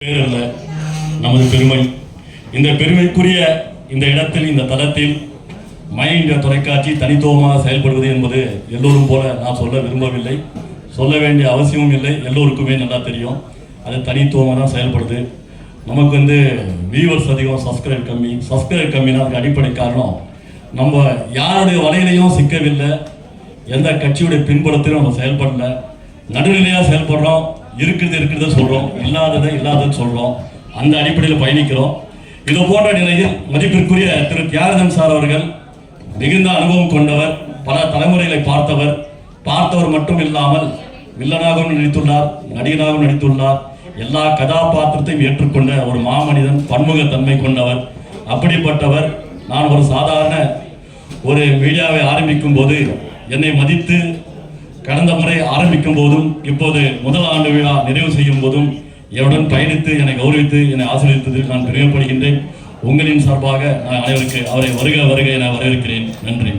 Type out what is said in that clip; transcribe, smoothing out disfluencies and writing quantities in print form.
பேர் அல்ல, நமது பெருமை. இந்த பெருமைக்குரிய இந்த இடத்தில், இந்த தளத்தில் மைண்ட் தொலைக்காட்சி தனித்துவமாக செயல்படுவது என்பது எல்லோரும் போல நான் சொல்ல விரும்பவில்லை, சொல்ல வேண்டிய அவசியமும் இல்லை. எல்லோருக்குமே நல்லா தெரியும். அது தனித்துவமாக தான் செயல்படுது. நமக்கு வியூவர்ஸ் அதிகம், சப்ஸ்கிரைப் கம்மினா அதுக்கு அடிப்படை காரணம் நம்ம யாருடைய வலையிலையும் சிக்கவில்லை, எந்த கட்சியுடைய பின்புலத்திலும் நம்ம செயல்படல, நடுநிலையாக செயல்படுறோம். இருக்கிறத சொல்றோம், இல்லாததை சொல்றோம். அந்த அடிப்படையில் பயணிக்கிறோம். இது போன்ற நிலையில் மதிப்பிற்குரிய திரு தியாகராஜன் சார் அவர்கள் மிகுந்த அனுபவம் கொண்டவர், பல தலைமுறைகளை பார்த்தவர் மட்டும் இல்லாமல் வில்லனாகவும் நடித்துள்ளார், நடிகனாகவும் நடித்துள்ளார். எல்லா கதாபாத்திரத்தையும் ஏற்றுக்கொண்ட ஒரு மாமனிதன், பன்முகத்தன்மை கொண்டவர். அப்படிப்பட்டவர் நான் ஒரு சாதாரண ஒரு மீடியாவை ஆரம்பிக்கும் போது என்னை மதித்து, கடந்த முறை ஆரம்பிக்கும் போதும் இப்போது முதல் ஆண்டு விழா நிறைவு செய்யும் போதும் என்னுடன் பயணித்து என்னை கௌரவித்து என்னை ஆசீர்வதித்ததில் நான் பெருமைப்படுகின்றேன். உங்களின் சார்பாக நான் அனைவருக்கு அவரை வருக என வரவேற்கிறேன். நன்றி.